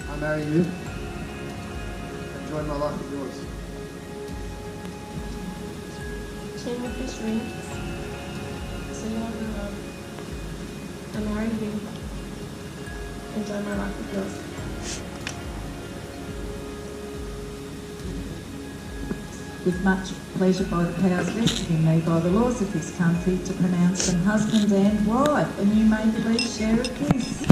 I marry you and join my life with yours. Chain of fish rings. So you want me love. I marry you and join my life with yours. With much pleasure by the powers vested in me by the laws of this country to pronounce them husband and wife, and you may please share a kiss.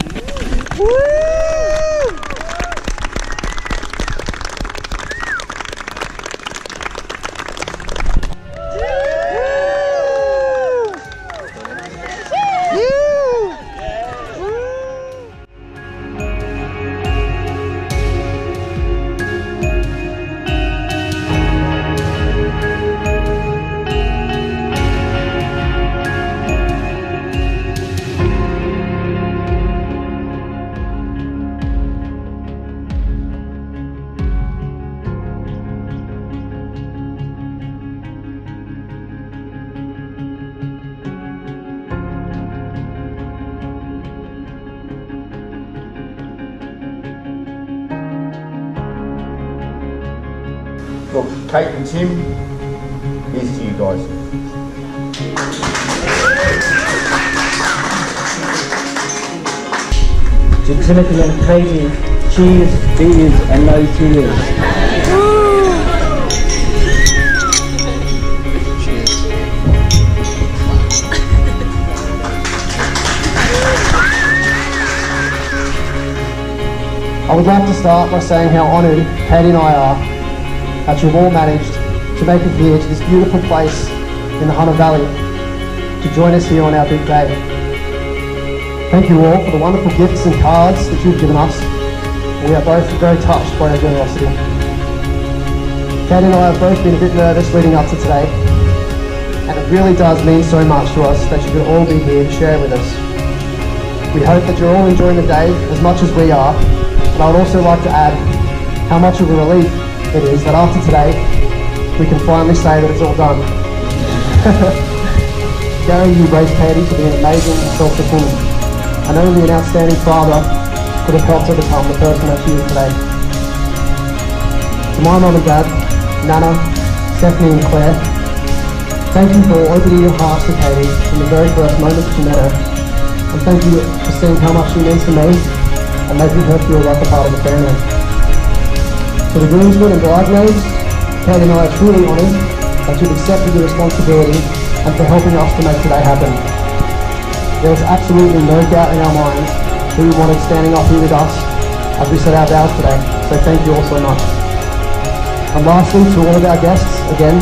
Look, Kate and Tim, here's to you guys. To Timothy and Katie, cheers, beers and no tears. I would like to start by saying how honoured Katie and I are that you've all managed to make it here to this beautiful place in the Hunter Valley to join us here on our big day. Thank you all for the wonderful gifts and cards that you've given us. We are both very touched by your generosity. Katie and I have both been a bit nervous leading up to today, and it really does mean so much to us that you can all be here to share with us. We hope that you're all enjoying the day as much as we are, but I would also like to add how much of a relief it is that after today, we can finally say that it's all done. Gary, you raised Katie to be an amazing and selfless woman, and only an outstanding father could have helped her become the person that she is today. To my mum and dad, Nana, Stephanie and Claire, thank you for opening your hearts to Katie from the very first moment that you met her, and thank you for seeing how much she means to me and making her feel like a part of the family. To the groomsmen and bridesmaids, Katie and I are truly honoured that you've accepted your responsibility and for helping us to make today happen. There is absolutely no doubt in our minds who you wanted standing up here with us as we set our vows today, so thank you all so much. And lastly, to all of our guests, again,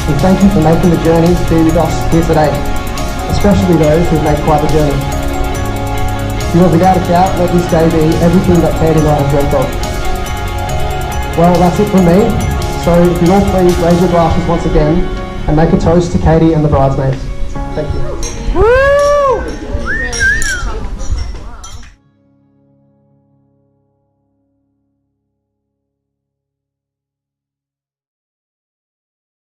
we thank you for making the journey to be with us here today, especially those who have made quite the journey. You have without a doubt let this day be everything that Katie and I have dreamt of. Well, that's it from me. So if you all please raise your glasses once again and make a toast to Katie and the bridesmaids. Thank you.